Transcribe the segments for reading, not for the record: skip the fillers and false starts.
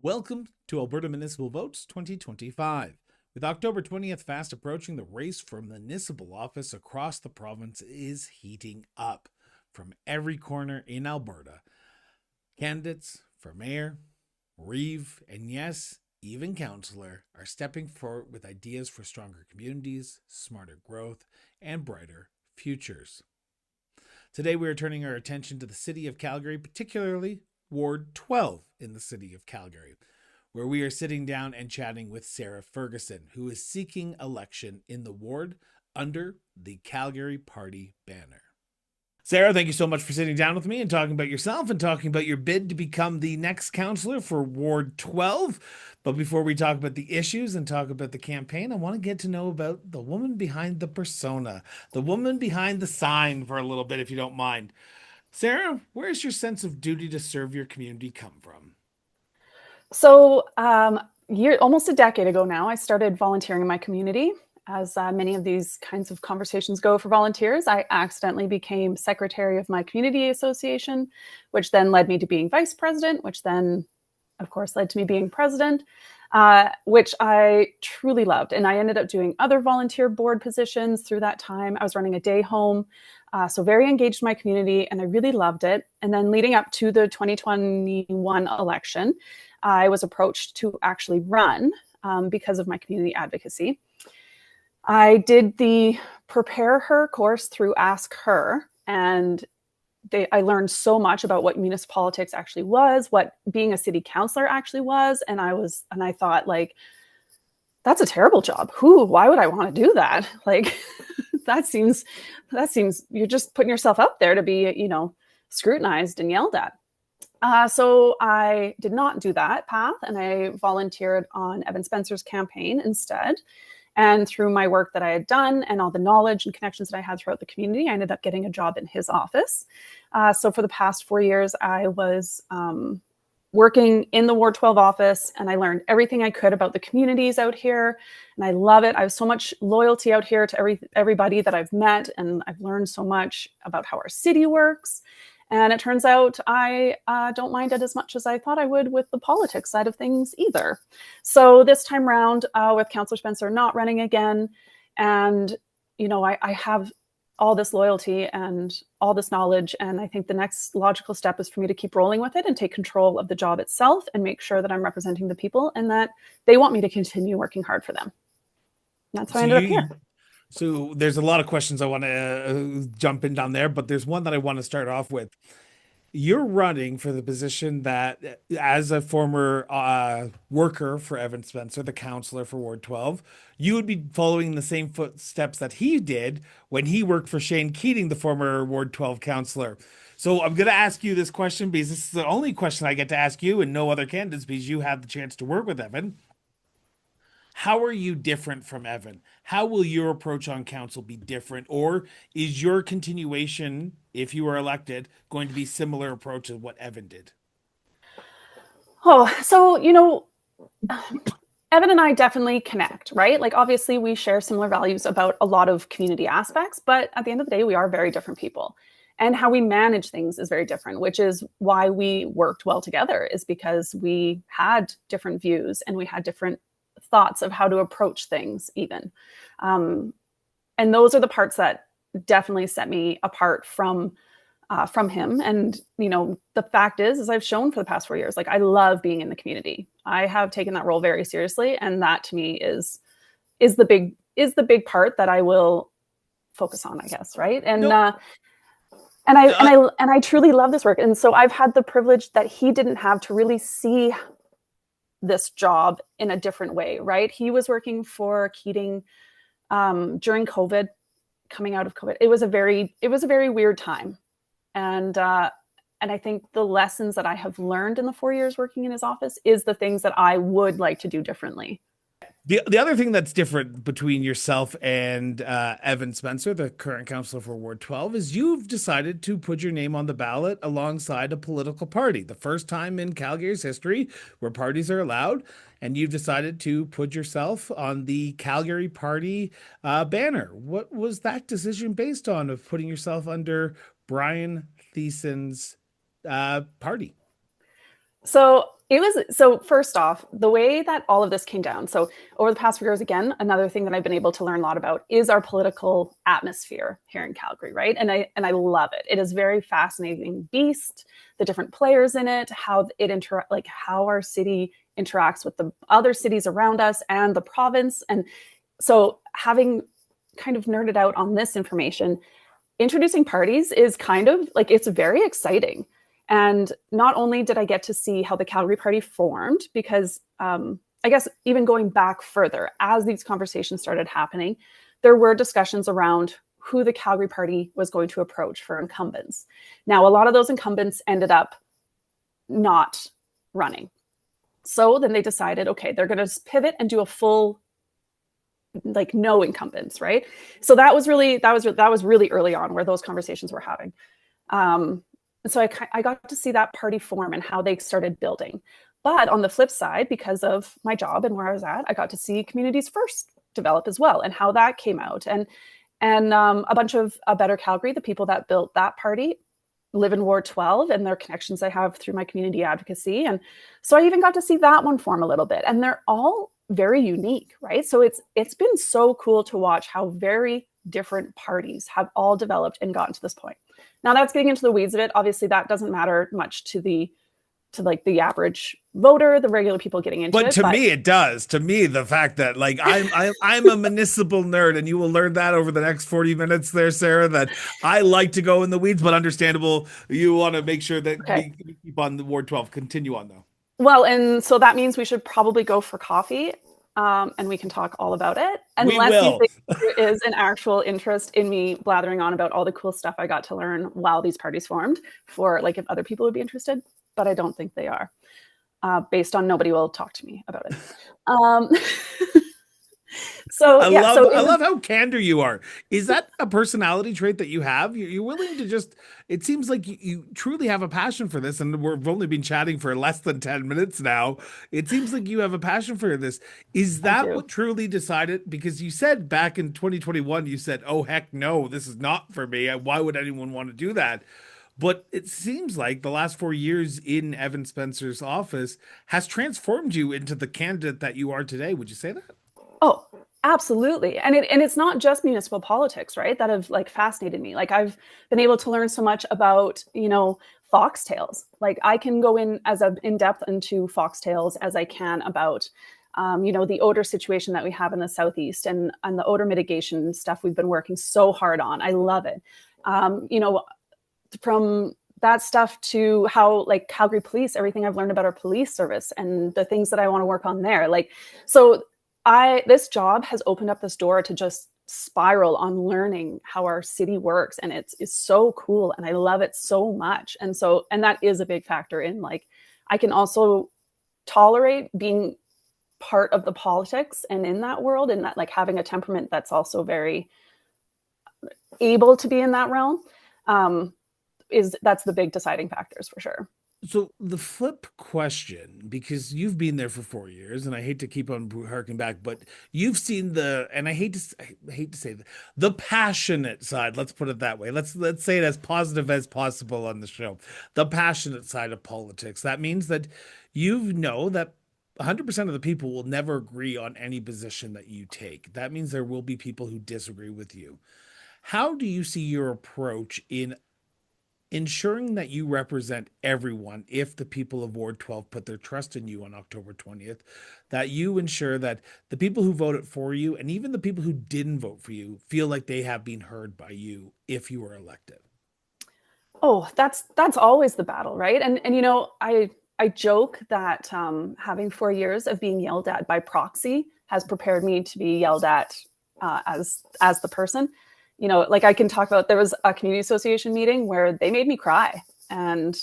Welcome to Alberta Municipal Votes 2025. With October 20th fast approaching, the race for municipal office across the province is heating up. From every corner in Alberta, candidates for mayor, reeve, and yes, even councillor are stepping forward with ideas for stronger communities, smarter growth, and brighter futures. Today we are turning our attention to the City of Calgary, particularly Ward 12 in the City of Calgary, where we are sitting down and chatting with Sarah Ferguson, who is seeking election in the ward under the Calgary Party banner. Sarah, thank you so much for sitting down with me and talking about yourself and talking about your bid to become the next councillor for Ward 12. But before we talk about the issues and talk about the campaign, I want to get to know about the woman behind the persona, the woman behind the sign for a little bit, if you don't mind. Sarah, where's your sense of duty to serve your community come from? So, almost a decade ago now, I started volunteering in my community. As many of these kinds of conversations go for volunteers, I accidentally became secretary of my community association, which then led me to being vice president, which then, of course, led to me being president, which I truly loved. And I ended up doing other volunteer board positions through that time. I was running a day home, so very engaged in my community, and I really loved it. And then leading up to the 2021 election, I was approached to actually run because of my community advocacy. I did the Prepare Her course through Ask Her, and I learned so much about what municipal politics actually was, what being a city councillor actually was, and I thought, like, that's a terrible job. Why would I want to do that? Like, that seems you're just putting yourself up there to be, scrutinized and yelled at. So I did not do that path, and I volunteered on Evan Spencer's campaign instead. And through my work that I had done and all the knowledge and connections that I had throughout the community, I ended up getting a job in his office. So for the past 4 years, I was working in the Ward 12 office, and I learned everything I could about the communities out here. And I love it. I have so much loyalty out here to everybody that I've met, and I've learned so much about how our city works. And it turns out I don't mind it as much as I thought I would with the politics side of things either. So this time around, with Councillor Spencer not running again, and I have all this loyalty and all this knowledge, and I think the next logical step is for me to keep rolling with it and take control of the job itself and make sure that I'm representing the people and that they want me to continue working hard for them. And that's how I ended up here. So there's a lot of questions I want to jump in down there, but there's one that I want to start off with. You're running for the position that, as a former worker for Evan Spencer, the councillor for Ward 12, you would be following the same footsteps that he did when he worked for Shane Keating, the former Ward 12 councillor. So I'm going to ask you this question because this is the only question I get to ask you and no other candidates because you had the chance to work with Evan. How are you different from Evan? How will your approach on council be different? Or is your continuation, if you are elected, going to be similar approach to what Evan did? Oh, so, Evan and I definitely connect, right? Like, obviously we share similar values about a lot of community aspects, but at the end of the day, we are very different people. And how we manage things is very different, which is why we worked well together, is because we had different views and we had different thoughts of how to approach things even. And those are the parts that definitely set me apart from him. And, the fact is, as I've shown for the past 4 years, like, I love being in the community. I have taken that role very seriously. And that to me is the big part that I will focus on, I guess. Right. And, nope. And I truly love this work. And so I've had the privilege that he didn't have to really see this job in a different way, right? He was working for Keating during COVID, coming out of COVID. It was a very weird time. And I think the lessons that I have learned in the 4 years working in his office is the things that I would like to do differently. The other thing that's different between yourself and Evan Spencer, the current councillor for Ward 12, is you've decided to put your name on the ballot alongside a political party. The first time in Calgary's history where parties are allowed, and you've decided to put yourself on the Calgary Party banner. What was that decision based on, of putting yourself under Brian Thiessen's party? So it was so first off, the way that all of this came down. So over the past few years, again, another thing that I've been able to learn a lot about is our political atmosphere here in Calgary, right? And I love it. It is very fascinating beast, the different players in it, how it like how our city interacts with the other cities around us and the province. And so having kind of nerded out on this information, introducing parties is kind of like it's very exciting. And not only did I get to see how the Calgary Party formed, because I guess even going back further, as these conversations started happening, there were discussions around who the Calgary Party was going to approach for incumbents. Now, a lot of those incumbents ended up not running. So then they decided, okay, they're going to pivot and do a full like no incumbents, right? So that was really early on where those conversations were having. So I got to see that party form and how they started building. But on the flip side, because of my job and where I was at, I got to see Communities First develop as well and how that came out. And a bunch of A Better Calgary, the people that built that party, live in Ward 12 and their connections I have through my community advocacy. And so I even got to see that one form a little bit. And they're all very unique, right? So it's been so cool to watch how very different parties have all developed and gotten to this point. Now that's getting into the weeds of it. Obviously, that doesn't matter much to like the average voter, the regular people getting into But it. to me, it does. To me, the fact that like I'm a municipal nerd, and you will learn that over the next 40 minutes there, Sarah, that I like to go in the weeds, but understandable. You want to make sure that Okay. we keep on the Ward 12. Continue on though. Well, and so that means we should probably go for coffee, and we can talk all about it. We Unless you will. think there is an actual interest in me blathering on about all the cool stuff I got to learn while these parties formed, for like if other people would be interested, but I don't think they are, based on nobody will talk to me about it. Um, so yeah, so I it was love how candor you are. Is that a personality trait that you have? You're willing to just, it seems like you truly have a passion for this, and we've only been chatting for less than 10 minutes now. It seems like you have a passion for this. Is I that do. what truly decided? Because you said back in 2021, you said, oh, heck no, this is not for me. Why would anyone want to do that? But it seems like the last 4 years in Evan Spencer's office has transformed you into the candidate that you are today. Would you say that? Oh, absolutely. And it's not just municipal politics, right? That have like fascinated me. Like I've been able to learn so much about, foxtails. Like I can go in depth into foxtails as I can about the odor situation that we have in the southeast and the odor mitigation stuff we've been working so hard on. I love it. From that stuff to how like Calgary police, everything I've learned about our police service and the things that I want to work on there. Like, so this job has opened up this door to just spiral on learning how our city works. And it's so cool. And I love it so much. And that is a big factor in like, I can also tolerate being part of the politics and in that world and that like having a temperament that's also very able to be in that realm. That's the big deciding factors for sure. So the flip question, because you've been there for 4 years, and I hate to keep on harking back, but you've seen and I hate to say the passionate side. Let's put it that way. Let's say it as positive as possible on the show. The passionate side of politics. That means that you know that 100% of the people will never agree on any position that you take. That means there will be people who disagree with you. How do you see your approach in ensuring that you represent everyone if the people of Ward 12 put their trust in you on October 20th, that you ensure that the people who voted for you and even the people who didn't vote for you feel like they have been heard by you if you were elected? Oh, that's always the battle, right? And I joke that having 4 years of being yelled at by proxy has prepared me to be yelled at as the person. Like I can talk about, there was a community association meeting where they made me cry, and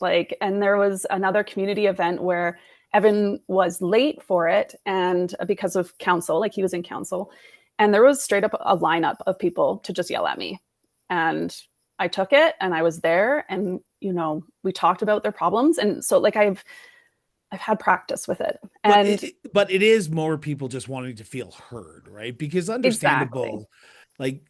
there was another community event where Evan was late for it, and because of council, like he was in council, and there was straight up a lineup of people to just yell at me, and I took it, and I was there, and we talked about their problems, and so like I've had practice with it, and But it is more people just wanting to feel heard, right? Because exactly. understandable, like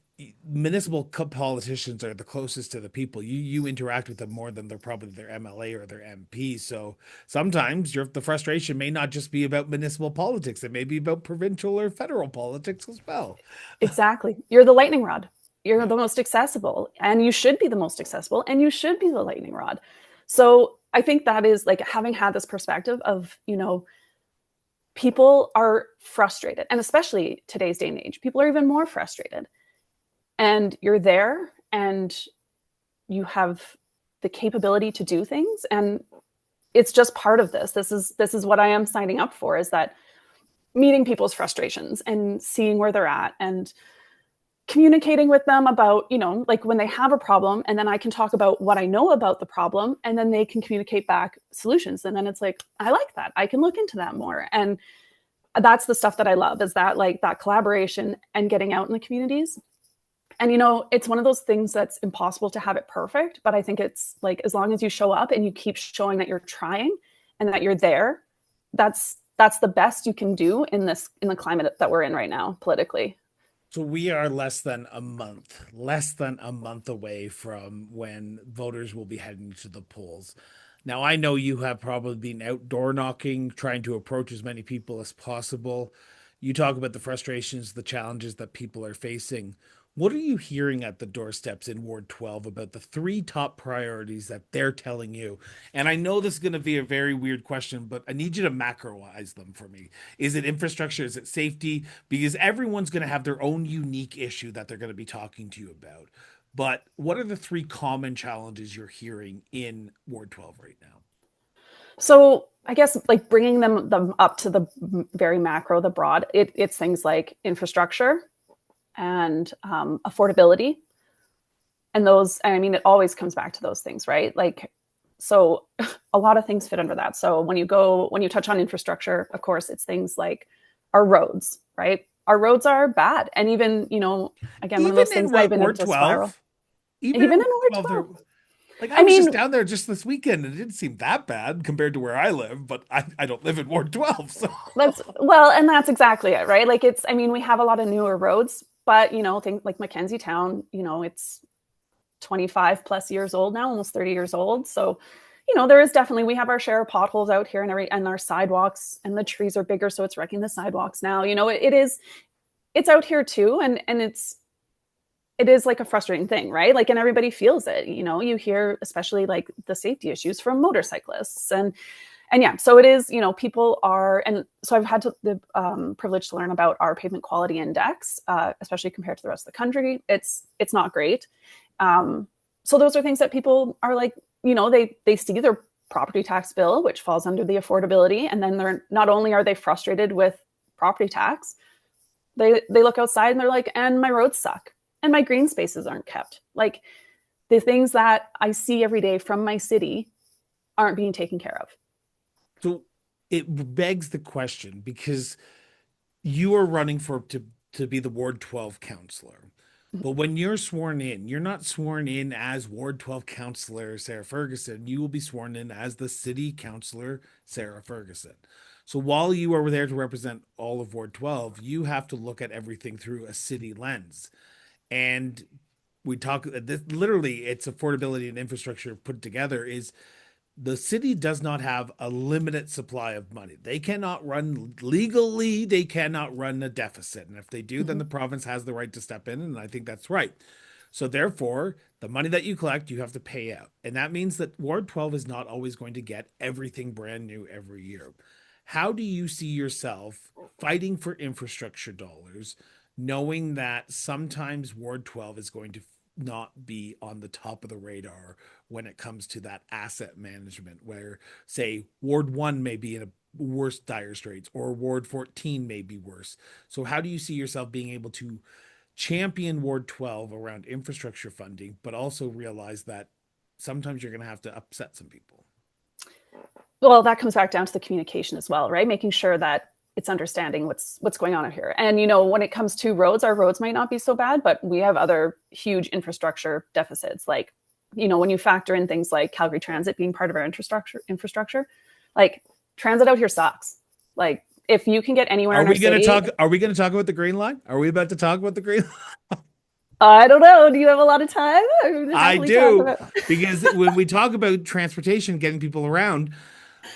municipal politicians are the closest to the people. You interact with them more than they're probably their MLA or their MP. So sometimes the frustration may not just be about municipal politics. It may be about provincial or federal politics as well. Exactly. You're the lightning rod. You're Yeah. the most accessible, and you should be the most accessible, and you should be the lightning rod. So I think that is like having had this perspective of, people are frustrated, and especially today's day and age, people are even more frustrated. And you're there and you have the capability to do things. And it's just part of this. This is what I am signing up for, is that meeting people's frustrations and seeing where they're at and communicating with them about, like when they have a problem, and then I can talk about what I know about the problem, and then they can communicate back solutions. And then it's like, I like that. I can look into that more. And that's the stuff that I love, is that like that collaboration and getting out in the communities. And it's one of those things that's impossible to have it perfect, but I think it's like, as long as you show up and you keep showing that you're trying and that you're there, that's the best you can do in the climate that we're in right now politically. So we are less than a month away from when voters will be heading to the polls. Now, I know you have probably been outdoor knocking, trying to approach as many people as possible. You talk about the frustrations, the challenges that people are facing. What are you hearing at the doorsteps in Ward 12 about the three top priorities that they're telling you? And I know this is going to be a very weird question, but I need you to macroize them for me. Is it infrastructure? Is it safety? Because everyone's going to have their own unique issue that they're going to be talking to you about. But what are the three common challenges you're hearing in Ward 12 right now? So I guess like bringing them up to the very macro, the broad, it's things like infrastructure and affordability. And those, I mean, it always comes back to those things, right? Like, so a lot of things fit under that. So when you touch on infrastructure, of course, it's things like our roads, right? Our roads are bad. And even, again, one of Even those in things that what, I've been able Ward to spiral, 12? Even even in in Ward Ward 12, there, 12. like I I was just mean, down there just this weekend and it didn't seem that bad compared to where I live, but I don't live in Ward 12, so and that's exactly it, right? Like I mean, we have a lot of newer roads, but things like Mackenzie Town, it's 25 plus years old now, almost 30 years old. So, there is definitely, we have our share of potholes out here, and our sidewalks, and the trees are bigger. So it's wrecking the sidewalks now. It's out here too. And it is like a frustrating thing, right? Like, and everybody feels it, you hear, especially like the safety issues from motorcyclists and yeah, so it is, people are, and so I've had the privilege to learn about our pavement quality index, especially compared to the rest of the country. It's not great. So those are things that people are like, they see their property tax bill, which falls under the affordability, and then they're not only are they frustrated with property tax, they look outside and they're like, and my roads suck, and my green spaces aren't kept. Like the things that I see every day from my city aren't being taken care of. so it begs the question because you are running to be the Ward 12 counselor. But when you're sworn in, you're not sworn in as Ward 12 counselor Sarah Ferguson. You will be sworn in as the city councilor Sarah Ferguson. So while you are there to represent all of Ward 12, you have to look at everything through a city lens. And we talk this literally, it's affordability and infrastructure put together is the city does not have a limited supply of money. They cannot run legally, they cannot run a deficit. And if they do, then Mm-hmm. the province has the right to step in. And I think that's right. So therefore, the money that you collect, you have to pay out. And that means that Ward 12 is not always going to get everything brand new every year. How do you see yourself fighting for infrastructure dollars, knowing that sometimes Ward 12 is going to not be on the top of the radar when it comes to that asset management, where, say, Ward 1 may be in a worse dire straits or Ward 14 may be worse. So, how do you see yourself being able to champion Ward 12 around infrastructure funding, but also realize that sometimes you're going to have to upset some people? Well, that comes back down to the communication as well, right? Making sure that it's understanding what's going on out here. And when it comes to roads, our roads might not be so bad, but we have other huge infrastructure deficits. Like, when you factor in things like Calgary Transit being part of our infrastructure, like transit out here sucks. Like if you can get anywhere Are in our we going to city, talk? Are we going to talk about the Green Line? Are we about to talk about the Green Line? I don't know. Do you have a lot of time? I would I happily talk do, about. because when we talk about transportation, getting people around,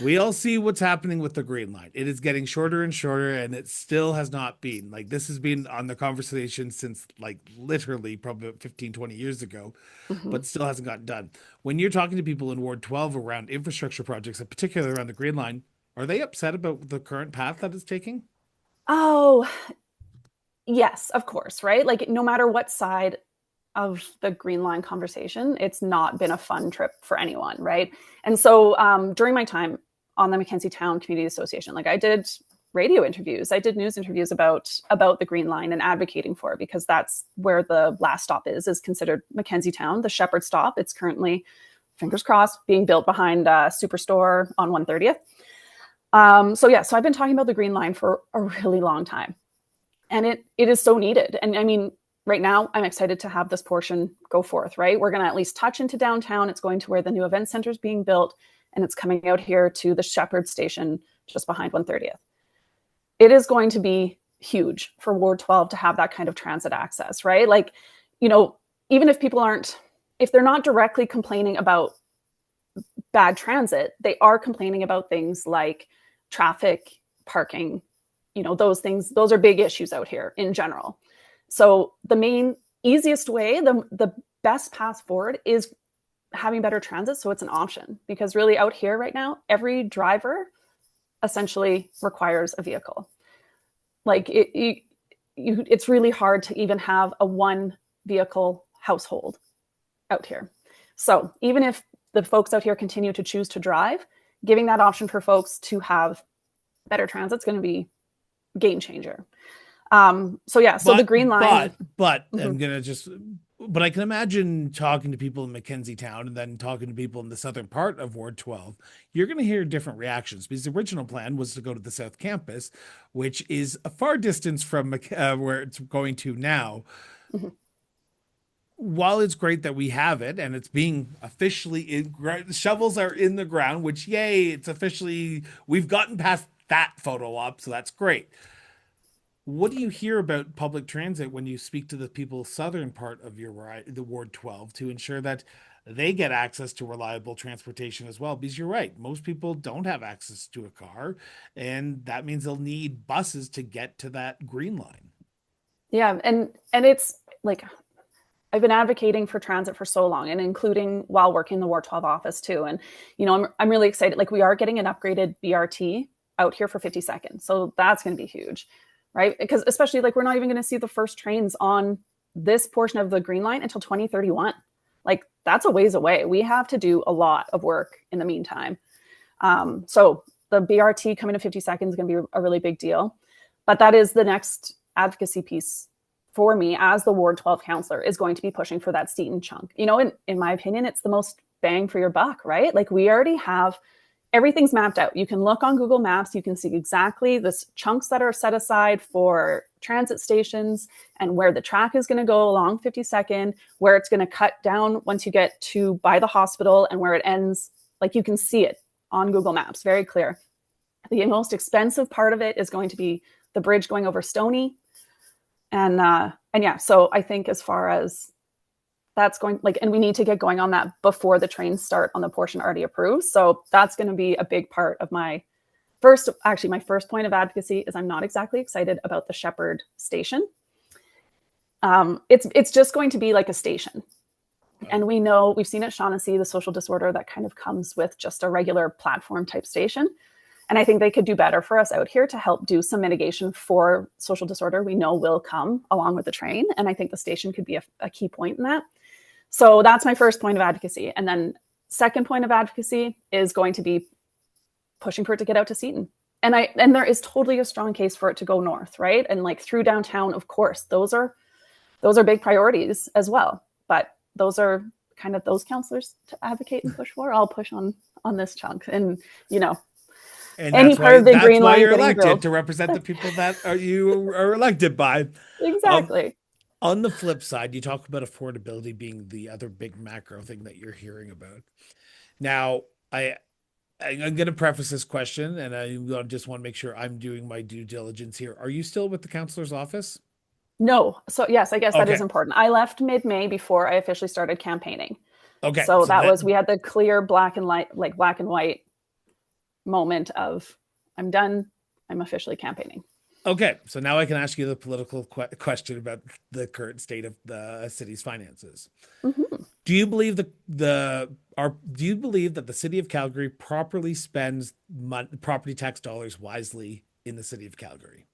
we all see what's happening with the green line. It is getting shorter and shorter, and it still has not been like this has been on the conversation since like literally probably about 15, 20 years ago, Mhm. but still hasn't gotten done. When you're talking to people in Ward 12 around infrastructure projects, and particularly around the green line, are they upset about the current path that it's taking? Oh, yes, of course, right? Like no matter what side of the Green Line conversation, it's not been a fun trip for anyone, right? And so during my time on the Mackenzie Town Community Association, like I did radio interviews, I did news interviews about the Green Line and advocating for it because that's where the last stop is considered Mackenzie Town, the Shepherd stop. It's currently, fingers crossed, being built behind Superstore on 130th. So I've been talking about the Green Line for a really long time, and it is so needed. And I mean, right now I'm excited to have this portion go forth, right? We're going to at least touch into downtown. It's going to where the new event center is being built, and it's coming out here to the Shepherd station just behind 130th. It is going to be huge for Ward 12 to have that kind of transit access, right? Like, you know, even if people aren't, if they're not directly complaining about bad transit, they are complaining about things like traffic, parking, those things. Those are big issues out here in general. So the main easiest way, the best path forward is having better transit, so it's an option, because really out here right now every driver essentially requires a vehicle. Like it's really hard to even have a one vehicle household out here. So even if the folks out here continue to choose to drive, giving that option for folks to have better transit is going to be game changer. So the But green line. I'm Mhm. gonna just but I can imagine talking to people in Mackenzie Town and then talking to people in the southern part of Ward 12. You're going to hear different reactions because the original plan was to go to the South Campus, which is a far distance from where it's going to now. Mhm. While it's great that we have it and it's being officially shovels are in the ground, which yay, it's officially we've gotten past that photo op, so that's great. What do you hear about public transit when you speak to the people southern part of the Ward 12 to ensure that they get access to reliable transportation as well? Because you're right, most people don't have access to a car, and that means they'll need buses to get to that green line. Yeah, and it's like I've been advocating for transit for so long, and including while working in the Ward 12 office too. And I'm really excited. Like we are getting an upgraded BRT out here for 50 seconds, so that's going to be huge, right? Because especially like we're not even going to see the first trains on this portion of the Green Line until 2031. Like that's a ways away. We have to do a lot of work in the meantime. So the BRT coming to 50 seconds is going to be a really big deal, but that is the next advocacy piece for me as the Ward 12 counselor, is going to be pushing for that Seton chunk. In my opinion, it's the most bang for your buck, right? Like we already have everything's mapped out. You can look on Google Maps, you can see exactly the chunks that are set aside for transit stations and where the track is going to go along 52nd, where it's going to cut down once you get to by the hospital and where it ends. Like you can see it on Google Maps, very clear. The most expensive part of it is going to be the bridge going over Stony, and yeah, so I think as far as that's going, like, and we need to get going on that before the trains start on the portion already approved. So that's going to be a big part of my first point of advocacy is I'm not exactly excited about the Shepherd station. It's just going to be like a station. And we've seen at Shaughnessy the social disorder that kind of comes with just a regular platform type station. And I think they could do better for us out here to help do some mitigation for social disorder we know will come along with the train. And I think the station could be a key point in that. So that's my first point of advocacy. And then second point of advocacy is going to be pushing for it to get out to Seton. And there is totally a strong case for it to go north, right? And like through downtown, of course, those are big priorities as well. But those are kind of those counselors to advocate and push for. I'll push on this chunk. And And any part of the that's green why line you're getting elected grilled. to represent the people that you are elected by. Um, Exactly. on the flip side, you talk about affordability being the other big macro thing that you're hearing about. Now, I I'm going to preface this question, and I just want to make sure I'm doing my due diligence here. Are you still with the counselor's office? No. So yes, I guess that is Okay. important. I left mid-May before I officially started campaigning. Okay. So So that that was, we had the clear black and light, like black and white moment of I'm done. I'm officially campaigning. Okay, so now I can ask you the political question about the current state of the city's finances. Mm-hmm. Do you believe do you believe that the city of Calgary properly spends property tax dollars wisely in the city of Calgary?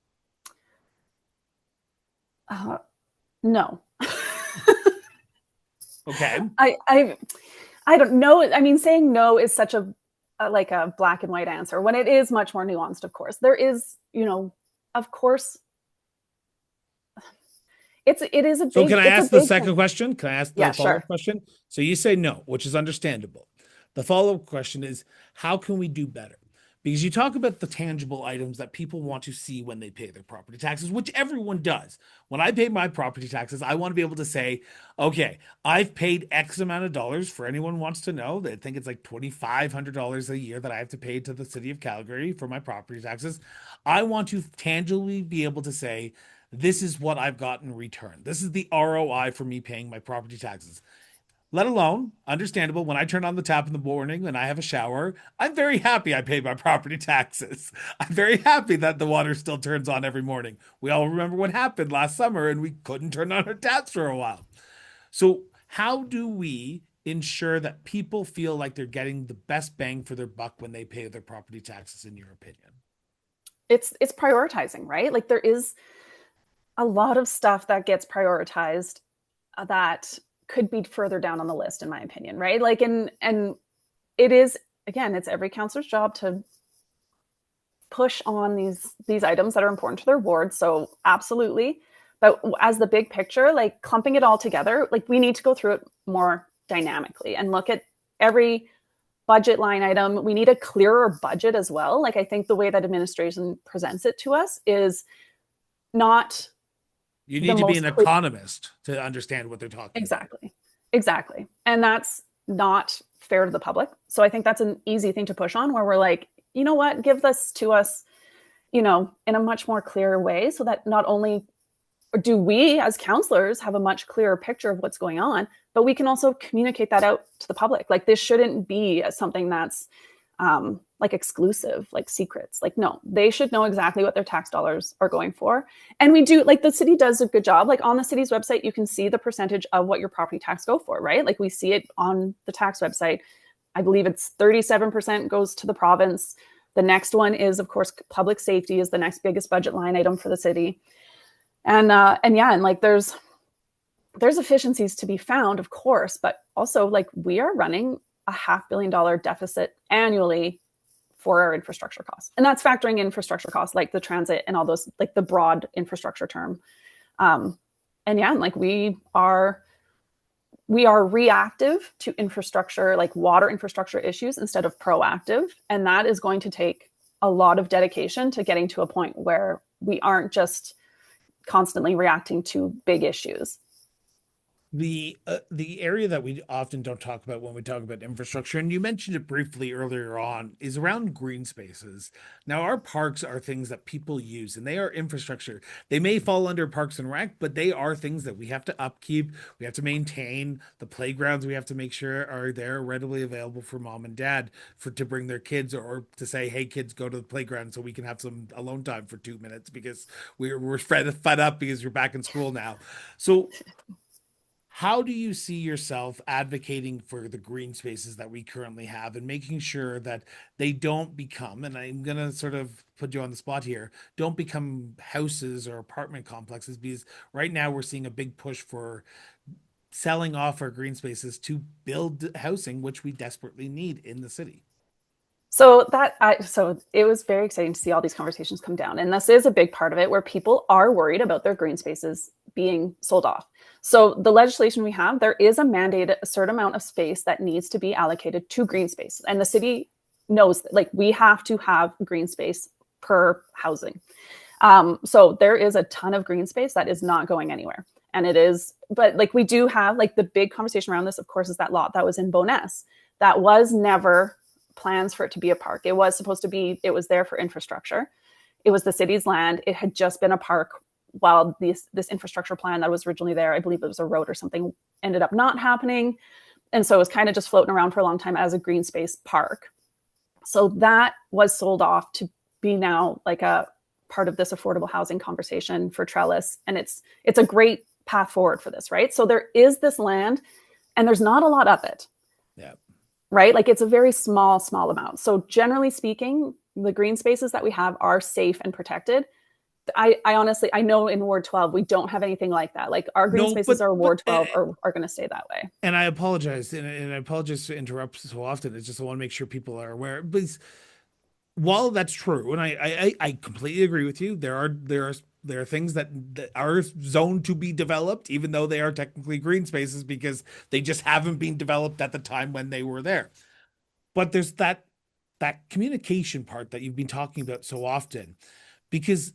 No. Okay. I, I I don't know. I mean, saying no is such a like a black and white answer when it is much more nuanced. Of course, there is, of course, it is a So can big, I it's a ask the big second thing. question? Can I ask the Yeah, follow-up sure. question? So you say no, which is understandable. The follow-up question is, how can we do better? Because you talk about the tangible items that people want to see when they pay their property taxes, which everyone does. When I pay my property taxes, I want to be able to say, okay, I've paid X amount of dollars. For anyone who wants to know, they think it's like $2,500 a year that I have to pay to the city of Calgary for my property taxes. I want to tangibly be able to say, this is what I've got in return. This is the ROI for me paying my property taxes. Let alone, understandable, when I turn on the tap in the morning and I have a shower, I'm very happy I paid my property taxes. I'm very happy that the water still turns on every morning. We all remember what happened last summer and we couldn't turn on our taps for a while. So, how do we ensure that people feel like they're getting the best bang for their buck when they pay their property taxes, in your opinion? It's prioritizing, right? Like there is a lot of stuff that gets prioritized that could be further down on the list, in my opinion, right? Like, and it is, again, it's every counselor's job to push on these items that are important to their ward. So absolutely. But as the big picture, like clumping it all together, like we need to go through it more dynamically and look at every budget line item. We need a clearer budget as well. Like I think the way that administration presents it to us is not You the need to be an most clear. economist to understand what they're talking about. Exactly. Exactly. And that's not fair to the public. So I think that's an easy thing to push on where we're like, you know what, give this to us, in a much more clear way so that not only do we as counselors have a much clearer picture of what's going on, but we can also communicate that out to the public. Like this shouldn't be something that's like exclusive, like secrets. Like, no, they should know exactly what their tax dollars are going for. And we do, like the city does a good job. Like on the city's website, you can see the percentage of what your property tax go for, right? Like we see it on the tax website. I believe it's 37% goes to the province. The next one is, of course, public safety is the next biggest budget line item for the city. And yeah, and like there's efficiencies to be found, of course, but also like we are running a $500 million deficit annually for our infrastructure costs. And that's factoring in infrastructure costs like the transit and all those, like the broad infrastructure term. And yeah, and like we are reactive to infrastructure, like water infrastructure issues instead of proactive. And that is going to take a lot of dedication to getting to a point where we aren't just constantly reacting to big issues. The area that we often don't talk about when we talk about infrastructure, and you mentioned it briefly earlier on, is around green spaces. Now, our parks are things that people use, and they are infrastructure. They may fall under Parks and Rec, but they are things that we have to upkeep. We have to maintain the playgrounds. We have to make sure are there readily available for mom and dad to bring their kids, or to say, "Hey, kids, go to the playground so we can have some alone time for 2 minutes because we're fed up because you're back in school now." So how do you see yourself advocating for the green spaces that we currently have and making sure that they don't become, and I'm going to sort of put you on the spot here, don't become houses or apartment complexes? Because right now we're seeing a big push for selling off our green spaces to build housing, which we desperately need in the city. So it was very exciting to see all these conversations come down. And this is a big part of it where people are worried about their green spaces being sold off. So the legislation we have, there is a mandate, a certain amount of space that needs to be allocated to green space. And the city knows that, like, we have to have green space per housing. So there is a ton of green space that is not going anywhere. And it is, but like we do have, like the big conversation around this, of course, is that lot that was in Boness. That was never plans for it to be a park. It was supposed to be, it was there for infrastructure. It was the city's land. It had just been a park while this infrastructure plan that was originally there, I believe it was a road or something, ended up not happening. And so it was kind of just floating around for a long time as a green space park. So that was sold off to be now like a part of this affordable housing conversation for Trellis. And it's a great path forward for this, right? So there is this land and there's not a lot of it. Yeah. Right? Like it's a very small amount. So generally speaking, the green spaces that we have are safe and protected. I honestly, I know in Ward 12, we don't have anything like that. Like our green spaces are Ward 12 are going to stay that way. And I apologize. And I apologize to interrupt so often. It's just I want to make sure people are aware. But while that's true, and I completely agree with you, there are things that are zoned to be developed, even though they are technically green spaces because they just haven't been developed at the time when they were there. But there's that communication part that you've been talking about so often, because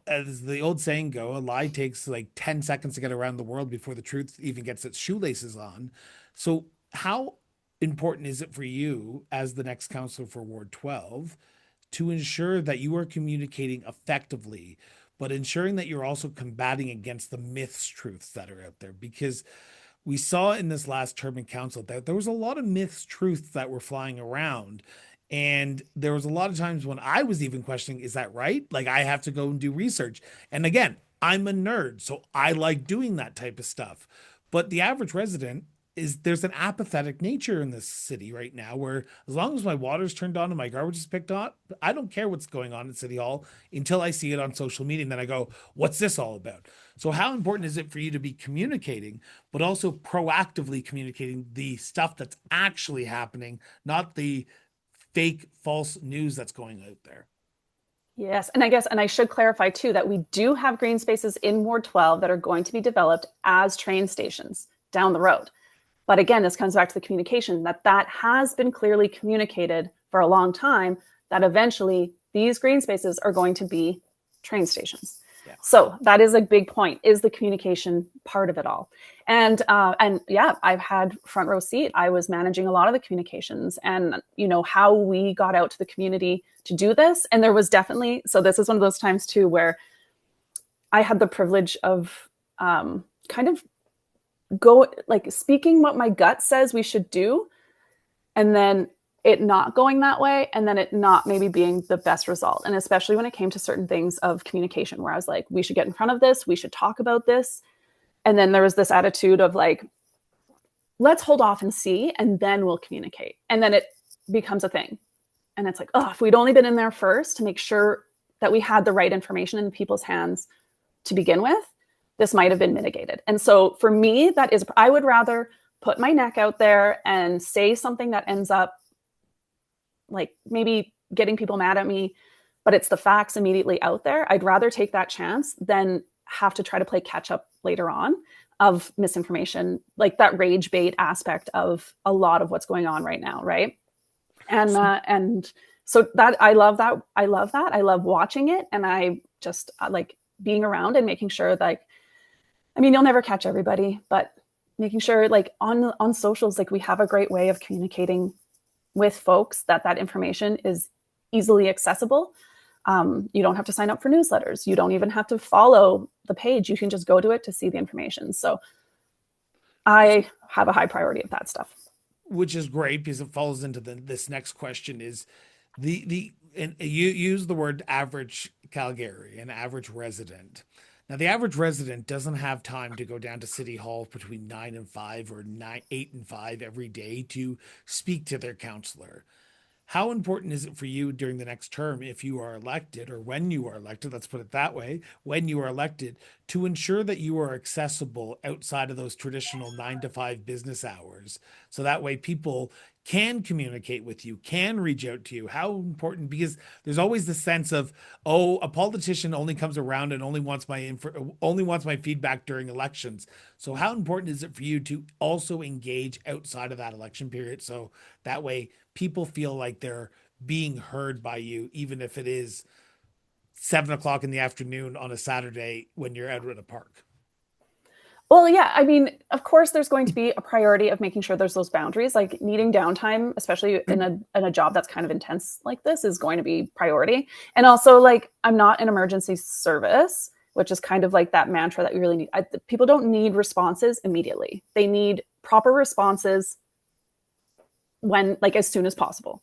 as the old saying go, a lie takes like 10 seconds to get around the world before the truth even gets its shoelaces on. So how important is it for you as the next councillor for Ward 12 to ensure that you are communicating effectively, but ensuring that you're also combating against the myths, truths that are out there? Because we saw in this last term in council that there was a lot of myths, truths that were flying around. And there was a lot of times when I was even questioning, is that right? Like I have to go and do research. And again, I'm a nerd, so I like doing that type of stuff. But the average resident there's an apathetic nature in this city right now where as long as my water's turned on and my garbage is picked up, I don't care what's going on at City Hall until I see it on social media. And then I go, what's this all about? So how important is it for you to be communicating, but also proactively communicating the stuff that's actually happening, not the fake false news that's going out there? Yes. And I should clarify too, that we do have green spaces in Ward 12 that are going to be developed as train stations down the road. But again, this comes back to the communication that has been clearly communicated for a long time, that eventually these green spaces are going to be train stations. Yeah. So that is a big point, is the communication part of it all. And yeah, I've had front row seat. I was managing a lot of the communications and, how we got out to the community to do this. And there was definitely, so this is one of those times too, where I had the privilege of kind of speaking what my gut says we should do, and then it not going that way, and then it not maybe being the best result. And especially when it came to certain things of communication, where I was like, we should get in front of this, we should talk about this. And then there was this attitude of like, let's hold off and see, and then we'll communicate. And then it becomes a thing. And it's like, oh, if we'd only been in there first to make sure that we had the right information in people's hands to begin with, this might have been mitigated. And so for me, I would rather put my neck out there and say something that ends up like maybe getting people mad at me, but it's the facts immediately out there. I'd rather take that chance than have to try to play catch up later on of misinformation, like that rage bait aspect of a lot of what's going on right now. Right. And so that I love that. I love watching it. And I just like being around and making sure that, you'll never catch everybody, but making sure like on socials, like we have a great way of communicating with folks that information is easily accessible. You don't have to sign up for newsletters. You don't even have to follow the page. You can just go to it to see the information. So I have a high priority of that stuff. Which is great because it falls into this next question is and you use the word average Calgary, an average resident. Now, the average resident doesn't have time to go down to City Hall between 9 and 5 or 8 and 5 every day to speak to their councillor. How important is it for you during the next term, if you are elected, or when you are elected, let's put it that way, when you are elected, to ensure that you are accessible outside of those traditional 9 to 5 business hours? So that way people can communicate with you, can reach out to you. How important, because there's always the sense of, oh, a politician only comes around and only wants my feedback during elections. So how important is it for you to also engage outside of that election period, so that way people feel like they're being heard by you, even if it is 7:00 in the afternoon on a Saturday when you're out at a park? Well, yeah, of course, there's going to be a priority of making sure there's those boundaries, like needing downtime, especially in a job that's kind of intense like this, is going to be priority. And also, like, I'm not an emergency service, which is kind of like that mantra that we really need. People don't need responses immediately. They need proper responses when, like, as soon as possible.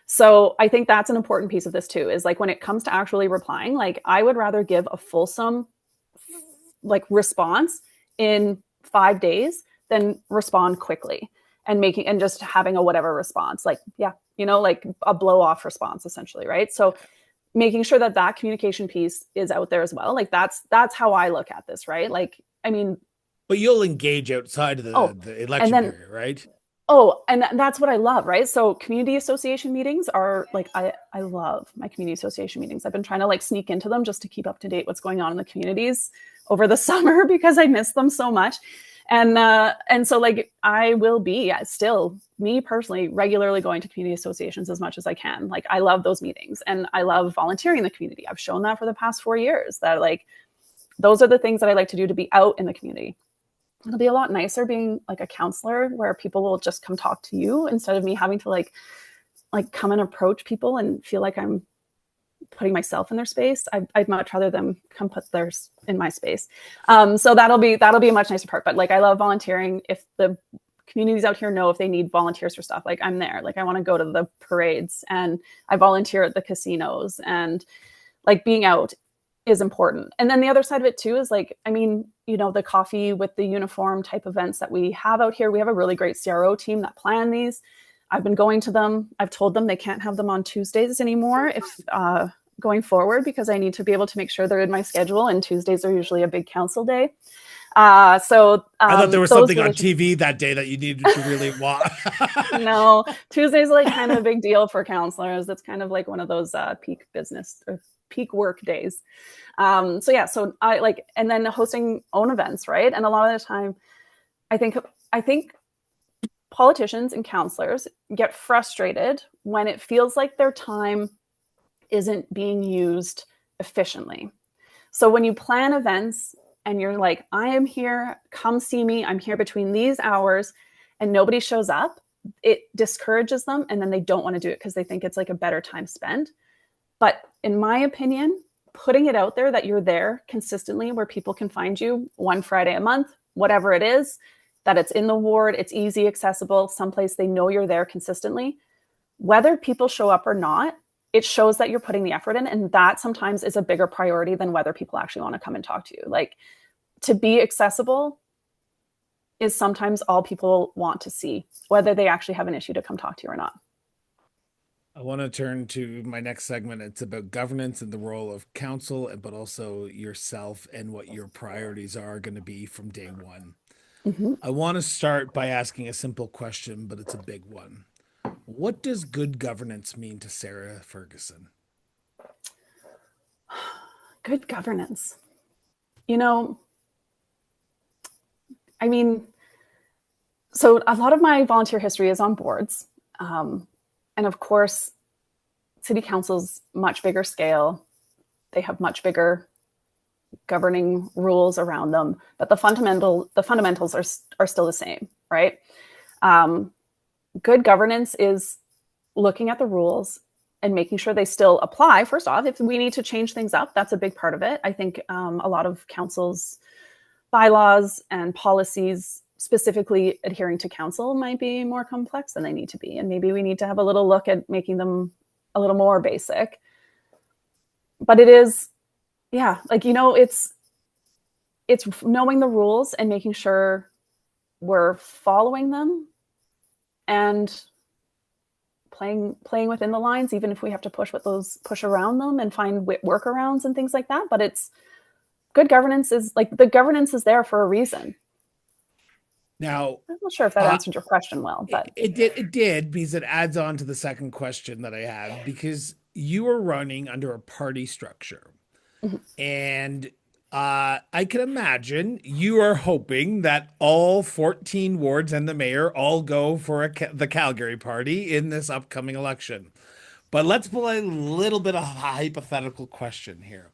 So I think that's an important piece of this too, is like when it comes to actually replying, like I would rather give a fulsome like response in 5 days than respond quickly and making and just having a whatever response, like, yeah, you know, like a blow off response essentially, right? So making sure that that communication piece is out there as well. Like that's how I look at this, right? Like, I mean, But you'll engage outside of oh, the and election then period, right? oh, and that's what I love, right? So community association meetings are like I love my community association meetings. I've been trying to like sneak into them just to keep up to date what's going on in the communities over the summer because I miss them so much. And so like I will be still me personally regularly going to community associations as much as I can. Like I love those meetings and I love volunteering in the community. I've shown that for the past 4 years that like those are the things that I like to do, to be out in the community. It'll be a lot nicer being like a counselor where people will just come talk to you instead of me having to like come and approach people and feel like I'm putting myself in their space. I'd much rather them come put theirs in my space. So that'll be a much nicer part. But like I love volunteering. If the communities out here know if they need volunteers for stuff, like I'm there. Like I want to go to the parades and I volunteer at the casinos, and like being out is important. And then the other side of it too is like, I mean, you know, the coffee with the uniform type events that we have out here. We have a really great CRO team that plan these. I've been going to them. I've told them they can't have them on Tuesdays anymore if going forward, because I need to be able to make sure they're in my schedule. And Tuesdays are usually a big council day. So I thought there was something on TV that day that you needed to really watch. No, Tuesdays like kind of a big deal for counselors. That's kind of like one of those peak business or peak work days. So yeah, so I like, and then hosting own events, right? And a lot of the time, I think politicians and counselors get frustrated when it feels like their time isn't being used efficiently. So when you plan events and you're like, I am here, come see me, I'm here between these hours, and nobody shows up, it discourages them, and then they don't want to do it because they think it's like a better time spent. But in my opinion, putting it out there that you're there consistently where people can find you one Friday a month, whatever it is, that it's in the ward, it's easy, accessible, someplace they know you're there consistently, whether people show up or not, it shows that you're putting the effort in. And that sometimes is a bigger priority than whether people actually want to come and talk to you. Like, to be accessible is sometimes all people want to see, whether they actually have an issue to come talk to you or not. I want to turn to my next segment. It's about governance and the role of council, but also yourself and what your priorities are going to be from day one. Mm-hmm. I want to start by asking a simple question, but it's a big one. What does good governance mean to Sarah Ferguson? Good governance. You know, I mean, so a lot of my volunteer history is on boards. And of course, city council's much bigger scale. They have much bigger governing rules around them, but the fundamentals are still the same, right? Good governance is looking at the rules and making sure they still apply. First off, if we need to change things up, that's a big part of it. I think a lot of council's bylaws and policies specifically adhering to council might be more complex than they need to be. And maybe we need to have a little look at making them a little more basic. But it is, yeah, like, you know, it's knowing the rules and making sure we're following them and playing within the lines, even if we have to push around them and find workarounds and things like that. But it's good governance is like, the governance is there for a reason. Now, I'm not sure if that answered your question well, but it did, because it adds on to the second question that I have, because you are running under a party structure. Mm-hmm. And I can imagine you are hoping that all 14 wards and the mayor all go for the Calgary Party in this upcoming election. But let's play a little bit of a hypothetical question here.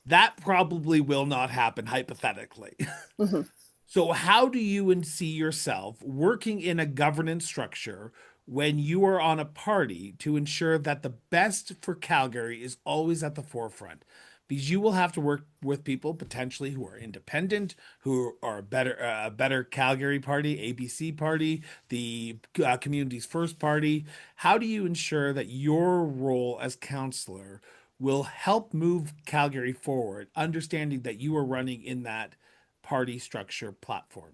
That probably will not happen hypothetically. Mm-hmm. So how do you see yourself working in a governance structure when you are on a party to ensure that the best for Calgary is always at the forefront? because you will have to work with people potentially who are independent, who are a better Calgary Party, ABC Party, the Communities First Party. How do you ensure that your role as councillor will help move Calgary forward, understanding that you are running in that party structure platform?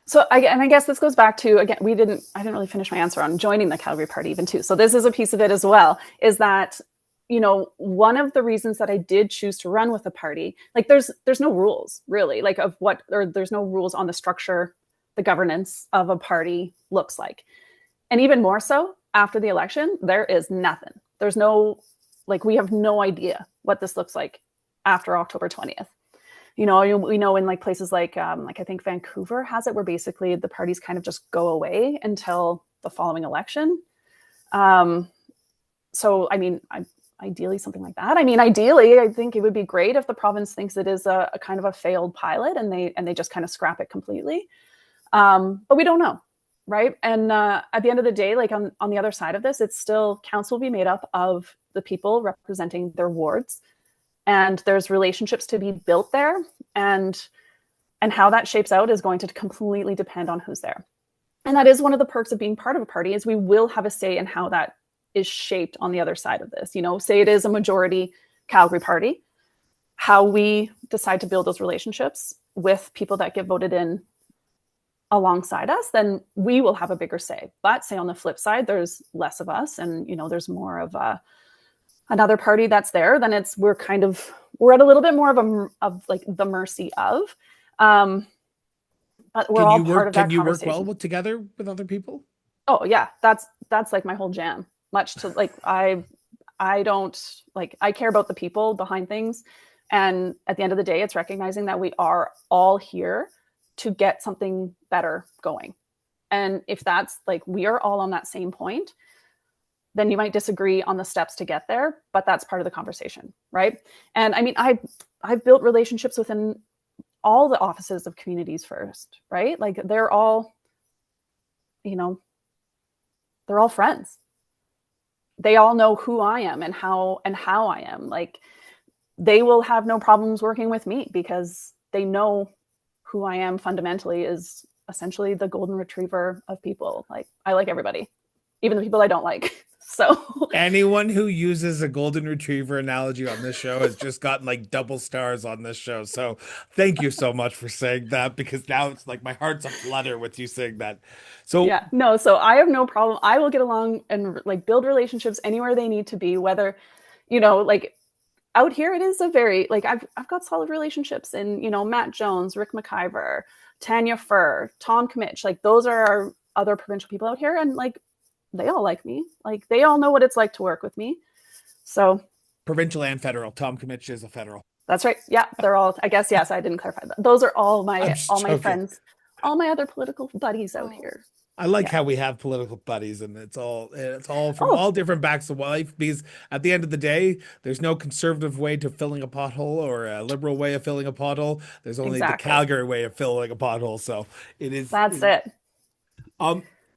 So I guess this goes back to, again, I didn't really finish my answer on joining the Calgary Party even too. So this is a piece of it as well, is that, one of the reasons that I did choose to run with the party, like there's no rules really, like there's no rules on the structure, the governance of a party looks like. And even more so after the election, there is nothing. There's no, like, we have no idea what this looks like after October 20th. We know in like places like I think Vancouver has it, where basically the parties kind of just go away until the following election. So I mean, ideally something like that. I mean, ideally, I think it would be great if the province thinks it is a kind of a failed pilot and they just kind of scrap it completely. But we don't know, right? And at the end of the day, like on the other side of this, it's still council will be made up of the people representing their wards. And there's relationships to be built there, and how that shapes out is going to completely depend on who's there. And that is one of the perks of being part of a party, is we will have a say in how that is shaped on the other side of this. Say it is a majority Calgary Party, how we decide to build those relationships with people that get voted in alongside us, then we will have a bigger say. But say on the flip side, there's less of us, and there's more of another party that's there, then we're at a little bit more of like the mercy of, but we're all part of that conversation. Can you work well together with other people? Oh yeah, that's like my whole jam. Much to like, I don't like, I care about the people behind things, and at the end of the day, it's recognizing that we are all here to get something better going. And if that's like, we are all on that same point, then you might disagree on the steps to get there, but that's part of the conversation, right? And I mean, I've built relationships within all the offices of Communities First, right? Like they're all friends. They all know who I am and how I am. Like they will have no problems working with me because they know who I am fundamentally is essentially the golden retriever of people. Like I like everybody, even the people I don't like. So anyone who uses a golden retriever analogy on this show has just gotten like double stars on this show. So thank you so much for saying that, because now it's like my heart's aflutter with you saying that. So yeah, no, so I have no problem. I will get along and like build relationships anywhere they need to be, whether, like out here it is a very, like I've got solid relationships in, Matt Jones, Rick McIver, Tanya Furr, Tom Comich, like those are our other provincial people out here, and like they all like me. Like they all know what it's like to work with me. So provincial and federal. Tom Comich is a federal. That's right. Yeah, they're all, I guess, yes, I didn't clarify that. Those are all my friends, all my other political buddies out here. I like how we have political buddies, and it's all from all different backs of life, because at the end of the day, there's no conservative way to filling a pothole or a liberal way of filling a pothole. There's only the Calgary way of filling a pothole. So that's it.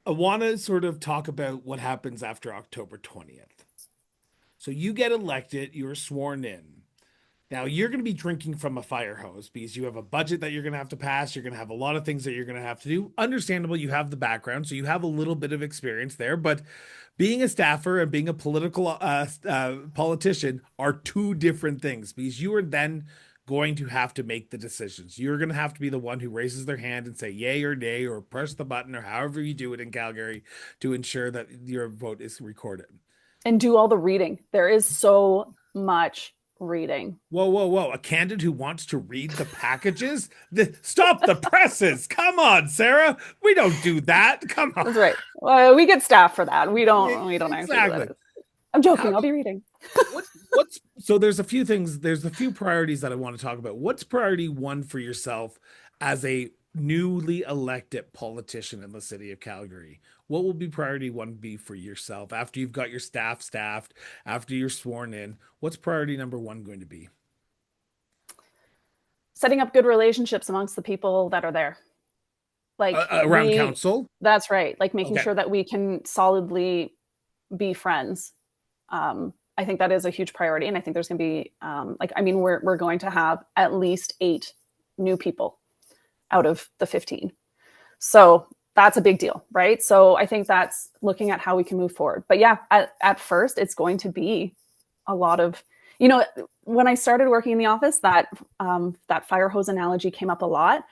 I want to sort of talk about what happens after October 20th. So you get elected, you're sworn in. Now you're going to be drinking from a fire hose because you have a budget that you're going to have to pass. You're going to have a lot of things that you're going to have to do. Understandable, you have the background, so you have a little bit of experience there. But being a staffer and being a political politician are two different things, because you are then going to have to make the decisions. You're going to have to be the one who raises their hand and say yay or nay, or press the button, or however you do it in Calgary, to ensure that your vote is recorded. And do all the reading. There is so much reading. Whoa. A candidate who wants to read the packages? Stop the presses. Come on, Sarah. We don't do that. Come on. That's right. Well, we get staff for that. We don't actually do that. I'm joking. I'll be reading. So there's a few things, there's a few priorities that I want to talk about. What's priority one for yourself as a newly elected politician in the city of Calgary? What will be priority one be for yourself after you've got your staff staffed, after you're sworn in? What's priority number one going to be? Setting up good relationships amongst the people that are there. Like around council? That's right. Like making sure that we can solidly be friends. I think that is a huge priority. And I think there's going to be, we're going to have at least 8 new people out of the 15. So that's a big deal, right? So I think that's looking at how we can move forward. But yeah, at first, it's going to be a lot of, when I started working in the office, that fire hose analogy came up a lot.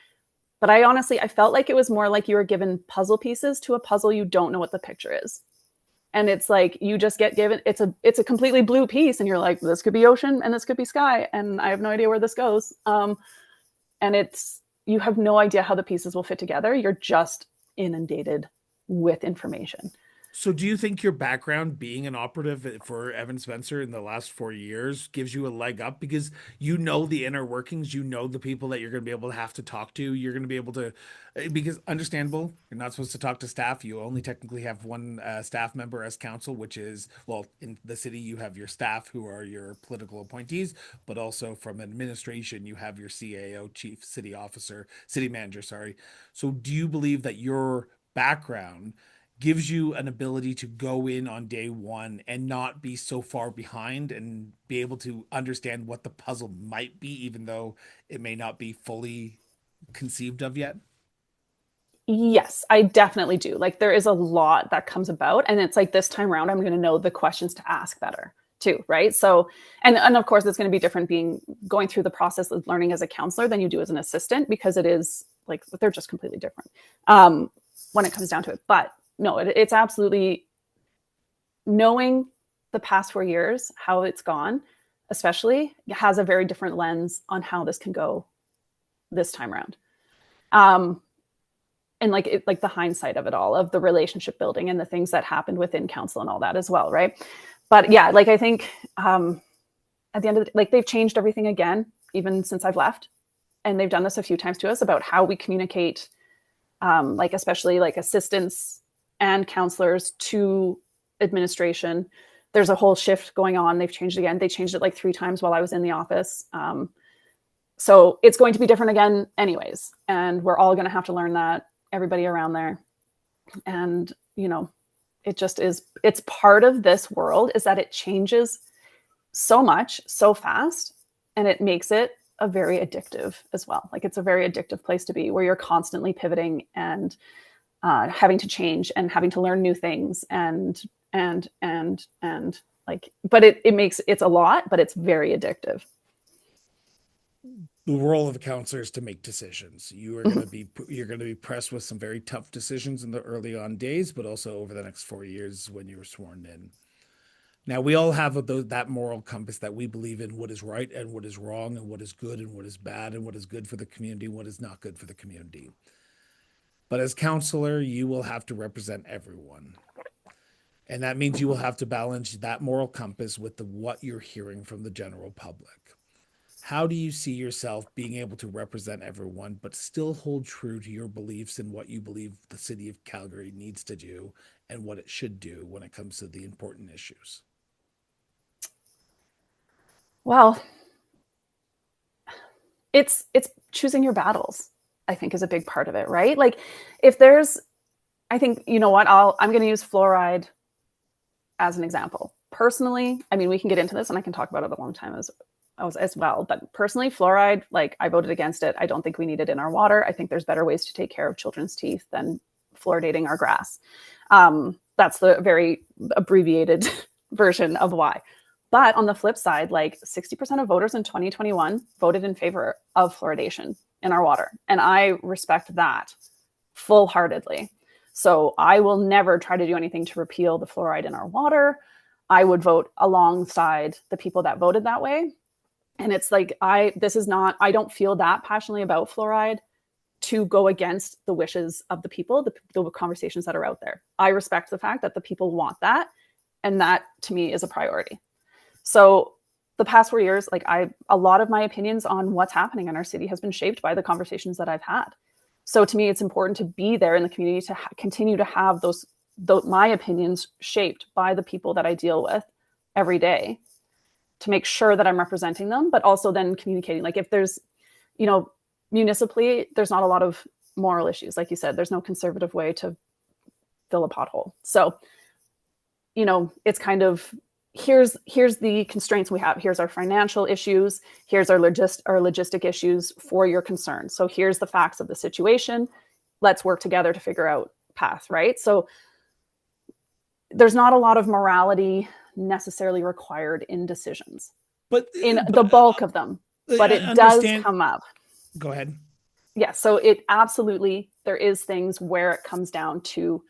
But I felt like it was more like you were given puzzle pieces to a puzzle you don't know what the picture is. And it's like you just get given, it's a completely blue piece, and you're like, this could be ocean and this could be sky, and I have no idea where this goes. And you have no idea how the pieces will fit together. You're just inundated with information. So do you think your background being an operative for Evan Spencer in the last 4 years gives you a leg up because you know the inner workings, you know the people that you're going to be able to have to talk to, you're going to be able to, because understandable, you're not supposed to talk to staff. You only technically have one staff member as council, which is, well, in the city, you have your staff who are your political appointees, but also from administration, you have your CAO, chief city officer, city manager, sorry. So do you believe that your background gives you an ability to go in on day one and not be so far behind and be able to understand what the puzzle might be, even though it may not be fully conceived of yet? Yes, I definitely do. Like there is a lot that comes about, and it's like this time around, I'm going to know the questions to ask better too, right? So, and of course, it's going to be different going through the process of learning as a counselor than you do as an assistant, because it is like they're just completely different when it comes down to it. But no, it's absolutely knowing the past 4 years, how it's gone, especially has a very different lens on how this can go this time around. And like the hindsight of it all, of the relationship building and the things that happened within council and all that as well, right? But yeah, like I think at the end of the, like they've changed everything again, even since I've left, and they've done this a few times to us about how we communicate, like especially like assistants and counselors to administration. There's a whole shift going on. They've changed again. They changed it like 3 times while I was in the office. So it's going to be different again anyways. And we're all going to have to learn that, everybody around there. And, it just is, it's part of this world is that it changes so much, so fast, and it makes it a very addictive as well. Like it's a very addictive place to be, where you're constantly pivoting and having to change and having to learn new things and like, but it's a lot, but it's very addictive. The role of a counselor is to make decisions. You're going to be pressed with some very tough decisions in the early on days, but also over the next 4 years when you were sworn in. Now, we all have that moral compass that we believe in what is right and what is wrong and what is good and what is bad and what is good for the community and what is not good for the community. But as counselor, you will have to represent everyone. And that means you will have to balance that moral compass with what you're hearing from the general public. How do you see yourself being able to represent everyone, but still hold true to your beliefs and what you believe the city of Calgary needs to do and what it should do when it comes to the important issues? Well, it's choosing your battles, I think, is a big part of it, right? Like I think, you know what, I'm going to use fluoride as an example. Personally, I mean, we can get into this and I can talk about it a long time as well. But personally, fluoride, like I voted against it. I don't think we need it in our water. I think there's better ways to take care of children's teeth than fluoridating our grass. That's the very abbreviated version of why. But on the flip side, like 60% of voters in 2021 voted in favor of fluoridation in our water. And I respect that full-heartedly. So I will never try to do anything to repeal the fluoride in our water. I would vote alongside the people that voted that way. And it's like, I don't feel that passionately about fluoride to go against the wishes of the people, the conversations that are out there. I respect the fact that the people want that. And that to me is a priority. So the past 4 years, like a lot of my opinions on what's happening in our city has been shaped by the conversations that I've had. So to me, it's important to be there in the community to continue to have my opinions shaped by the people that I deal with every day, to make sure that I'm representing them, but also then communicating. Like if there's, municipally, there's not a lot of moral issues. Like you said, there's no conservative way to fill a pothole. So, it's kind of here's the constraints we have. Here's our financial issues. Here's our logistic issues for your concern. So here's the facts of the situation. Let's work together to figure out path, right? So there's not a lot of morality necessarily required in decisions, But in the bulk of them, but it does come up. Go ahead. Yeah, so it absolutely, there is things where it comes down to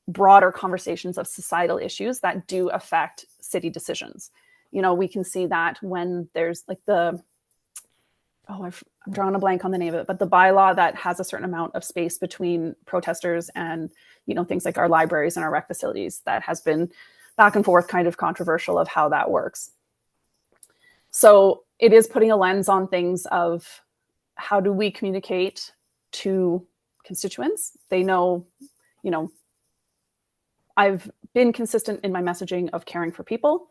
broader conversations of societal issues that do affect city decisions. You know, we can see that when there's like I'm drawing a blank on the name of it, but the bylaw that has a certain amount of space between protesters and, you know, things like our libraries and our rec facilities, that has been back and forth, kind of controversial of how that works. So it is putting a lens on things of how do we communicate to constituents? They know, you know, I've been consistent in my messaging of caring for people.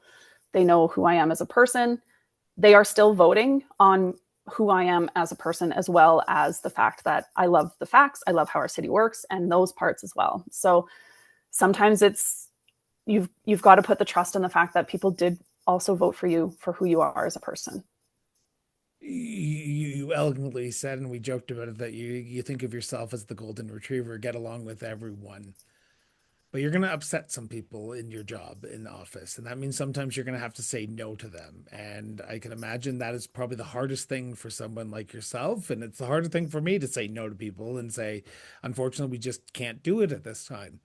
They know who I am as a person. They are still voting on who I am as a person, as well as the fact that I love the facts. I love how our city works and those parts as well. So sometimes it's, you've got to put the trust in the fact that people did also vote for you for who you are as a person. You elegantly said, and we joked about it, that you think of yourself as the golden retriever, get along with everyone. But you're going to upset some people in your job in the office. And that means sometimes you're going to have to say no to them. And I can imagine that is probably the hardest thing for someone like yourself. And it's the hardest thing for me to say no to people and say, unfortunately, we just can't do it at this time.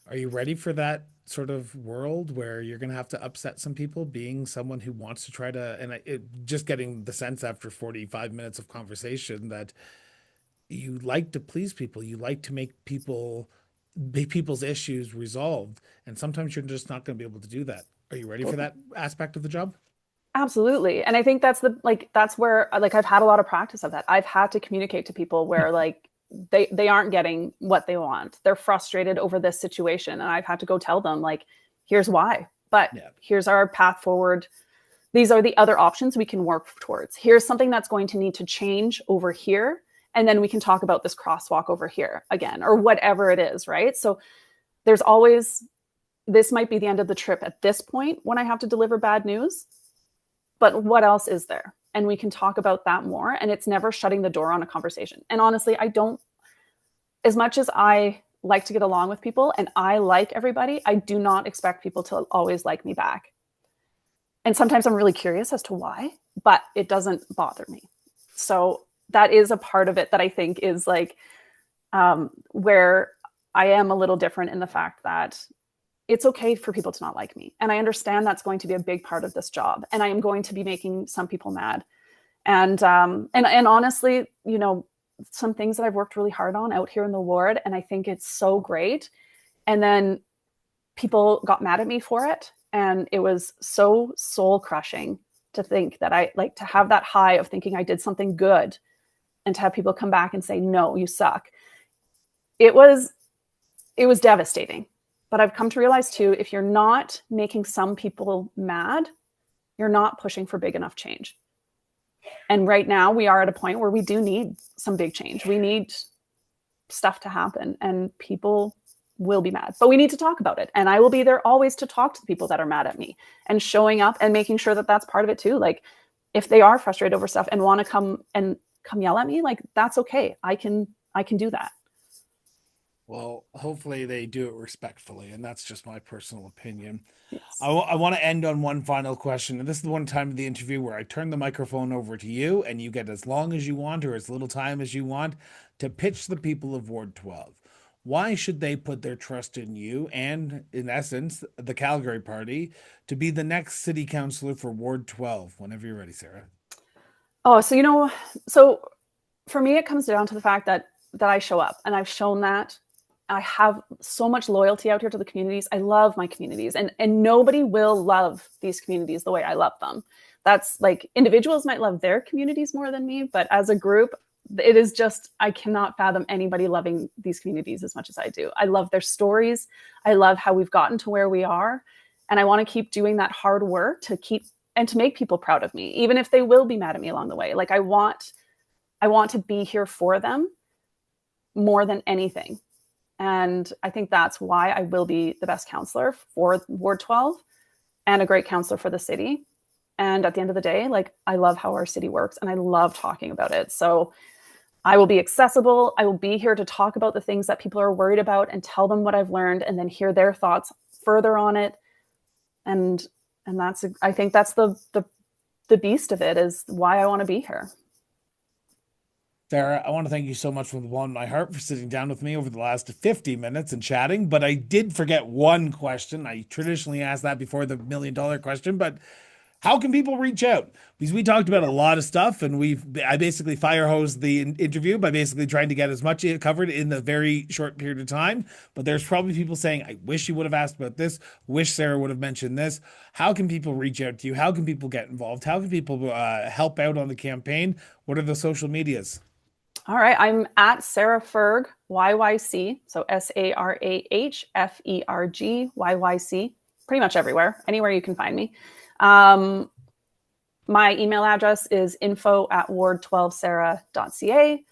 Are you ready for that sort of world where you're going to have to upset some people, being someone who wants to try to, and just getting the sense after 45 minutes of conversation that you like to please people, you like to make people's issues resolved, and sometimes you're just not going to be able to do that. Are you ready for that aspect of the job? Absolutely. And I think that's where, like, I've had a lot of practice of that. I've had to communicate to people where like they aren't getting what they want. They're frustrated over this situation. And I've had to go tell them, like, here's why, but here's our path forward. These are the other options we can work towards. Here's something that's going to need to change over here. And then we can talk about this crosswalk over here again, or whatever it is, right? So there's always, this might be the end of the trip at this point when I have to deliver bad news, but what else is there? And we can talk about that more. And it's never shutting the door on a conversation. And honestly, I don't, as much as I like to get along with people and I like everybody, I do not expect people to always like me back. And sometimes I'm really curious as to why, but it doesn't bother me. So that is a part of it that I think is like where I am a little different in the fact that it's okay for people to not like me. And I understand that's going to be a big part of this job. And I am going to be making some people mad. And honestly, you know, some things that I've worked really hard on out here in the ward, and I think it's so great. And then people got mad at me for it. And it was so soul crushing to think that I like to have that high of thinking I did something good and to have people come back and say, no, you suck. It was devastating. But I've come to realize too, if you're not making some people mad, you're not pushing for big enough change. And right now we are at a point where we do need some big change. We need stuff to happen and people will be mad, but we need to talk about it. And I will be there always to talk to the people that are mad at me and showing up and making sure that that's part of it too. Like if they are frustrated over stuff and want to come yell at me, like that's okay. I can do that. Well, hopefully they do it respectfully, and that's just my personal opinion. Yes. I want to end on one final question, and this is the one time of the interview where I turn the microphone over to you, and you get as long as you want or as little time as you want to pitch the people of Ward 12. Why should they put their trust in you and, in essence, the Calgary Party to be the next city councillor for Ward 12? Whenever you're ready, Sarah. Oh, so for me, it comes down to the fact that I show up, and I've shown that. I have so much loyalty out here to the communities. I love my communities, and nobody will love these communities the way I love them. That's like individuals might love their communities more than me, but as a group, it is just, I cannot fathom anybody loving these communities as much as I do. I love their stories. I love how we've gotten to where we are. And I want to keep doing that hard work to make people proud of me, even if they will be mad at me along the way. Like I want to be here for them more than anything. And I think that's why I will be the best counselor for Ward 12. and a great counselor for the city. And at the end of the day, like, I love how our city works and I love talking about it. So I will be accessible. I will be here to talk about the things that people are worried about and tell them what I've learned and then hear their thoughts further on it. And that's, I think that's the beast of it, is why I want to be here. Sarah, I want to thank you so much from the bottom of my heart for sitting down with me over the last 50 minutes and chatting. But I did forget one question. I traditionally ask that before the $1 million question, but how can people reach out? Because we talked about a lot of stuff, and I basically fire hosed the interview by basically trying to get as much covered in a very short period of time. But there's probably people saying, I wish you would have asked about this, wish Sarah would have mentioned this. How can people reach out to you? How can people get involved? How can people help out on the campaign? What are the social medias? All right. I'm at Sarah Ferg, YYC. So SarahFerg, YYC, pretty much everywhere, anywhere you can find me. My email address is info@ward12sarah.ca.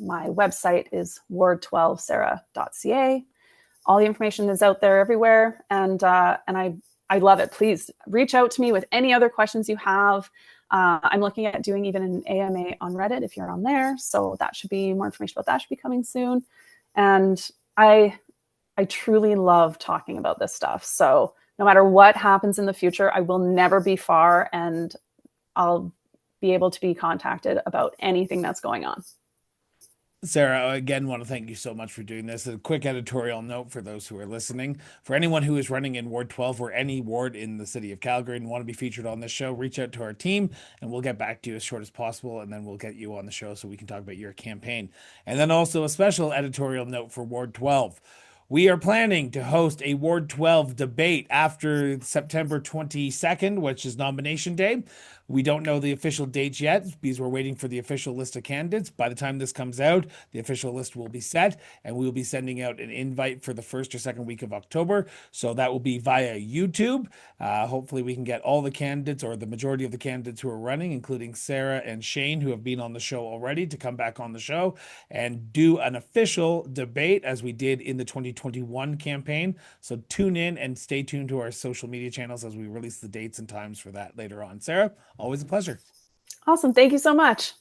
My website is ward12sarah.ca. All the information is out there everywhere. And I love it. Please reach out to me with any other questions you have. I'm looking at doing even an AMA on Reddit if you're on there. So that should be more information about that should be coming soon. And I truly love talking about this stuff. So no matter what happens in the future, I will never be far, and I'll be able to be contacted about anything that's going on. Sarah, again, want to thank you so much for doing this. A quick editorial note for those who are listening. For anyone who is running in Ward 12 or any ward in the city of Calgary and want to be featured on this show, reach out to our team and we'll get back to you as short as possible, and then we'll get you on the show so we can talk about your campaign. And then also a special editorial note for Ward 12. We are planning to host a Ward 12 debate after September 22nd, which is nomination day. We don't know the official dates yet because we're waiting for the official list of candidates. By the time this comes out, the official list will be set, and we will be sending out an invite for the first or second week of October. So that will be via YouTube. Hopefully we can get all the candidates, or the majority of the candidates who are running, including Sarah and Shane, who have been on the show already, to come back on the show and do an official debate as we did in the 2021 campaign. So tune in and stay tuned to our social media channels as we release the dates and times for that later on. Sarah, always a pleasure. Awesome. Thank you so much.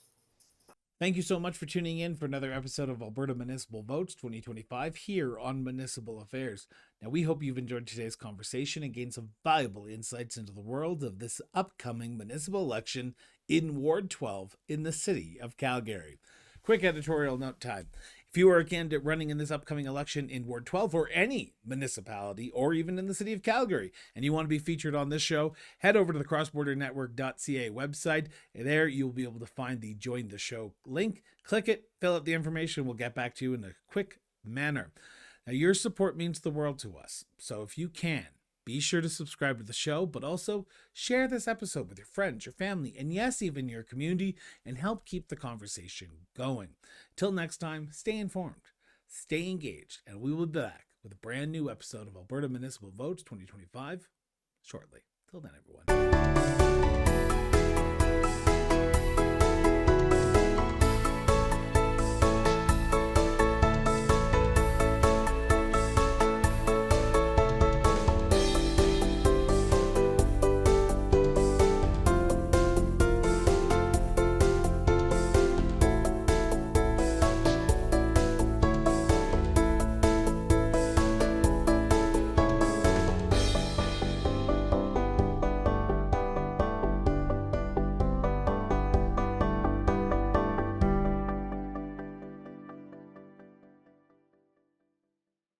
Thank you so much for tuning in for another episode of Alberta Municipal Votes 2025 here on Municipal Affairs. Now, we hope you've enjoyed today's conversation and gained some valuable insights into the world of this upcoming municipal election in Ward 12 in the City of Calgary. Quick editorial note time. If you are a candidate running in this upcoming election in Ward 12 or any municipality or even in the City of Calgary and you want to be featured on this show, head over to the crossbordernetwork.ca website. And there you'll be able to find the Join the Show link. Click it, fill out the information. We'll get back to you in a quick manner. Now, your support means the world to us. So if you can, be sure to subscribe to the show, but also share this episode with your friends, your family, and yes, even your community, and help keep the conversation going. Till next time, stay informed, stay engaged, and we will be back with a brand new episode of Alberta Municipal Votes 2025 shortly. Till then, everyone.